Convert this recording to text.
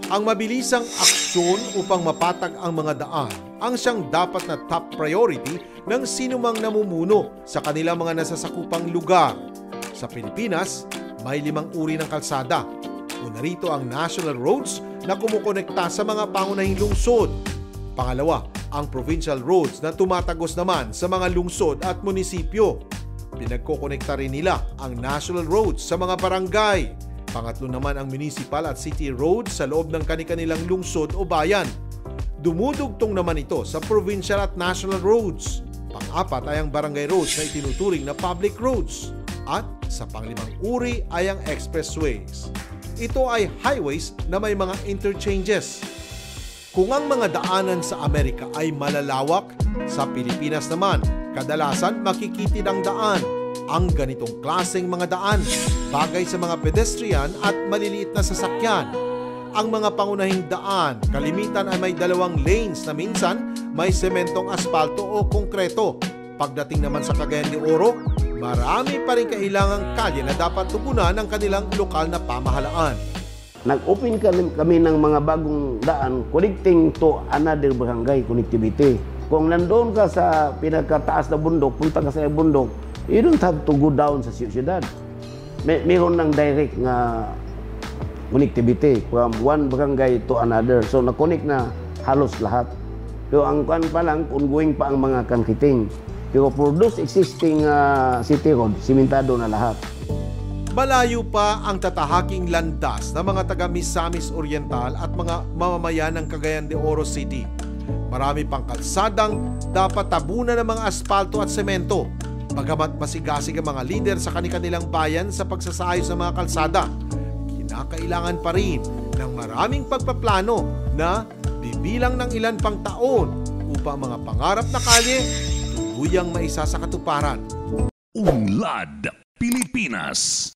Ang mabilisang aksyon upang mapatag ang mga daan ang siyang dapat na top priority ng sinumang namumuno sa kanilang mga nasasakupang lugar. Sa Pilipinas, may 5 uri ng kalsada. Una rito ang national roads na kumukonekta sa mga pangunahing lungsod. Pangalawa, ang provincial roads na tumatagos naman sa mga lungsod at munisipyo. Pinagkokonekta rin nila ang national roads sa mga barangay. Pangatlo naman ang municipal at city roads sa loob ng kani-kanilang lungsod o bayan. Dumudugtong naman ito sa provincial at national roads. Pang-apat ay ang barangay roads na itinuturing na public roads. At sa pang-5 uri ay ang expressways. Ito ay highways na may mga interchanges. Kung ang mga daanan sa Amerika ay malalawak, sa Pilipinas naman, kadalasan makikitid ang daan. Ang ganitong klaseng mga daan, bagay sa mga pedestrian at maliliit na sasakyan. Ang mga pangunahing daan, kalimitan ay may 2 lanes na minsan may sementong aspalto o konkreto. Pagdating naman sa Cagayan de Oro, marami pa rin kailangang kalye na dapat tugunan ng kanilang lokal na pamahalaan. Nag-open kami ng mga bagong daan connecting to another barangay connectivity. Kung nandoon ka sa pinakataas na bundok, punta ka sa bundok, you don't have to go down sa siyudad. Mayroon ng direct na connectivity from one barangay to another. So, na-connect na halos lahat. Pero ang kan pa lang, ongoing pa ang mga kankiting. Pero for those existing city road, simentado na lahat. Malayo pa ang tatahaking landas ng mga taga Misamis Oriental at mga mamamayan ng Cagayan de Oro City. Marami pang kalsadang dapat tabunan ng mga aspalto at semento. Bagamat masigasig ang mga lider sa kanilang bayan sa pagsasayos ng mga kalsada, kinakailangan pa rin ng maraming pagpaplano na bibilang ng ilan pang taon upang mga pangarap na kalye tuluyang maisa sa katuparan. Unlad, Pilipinas.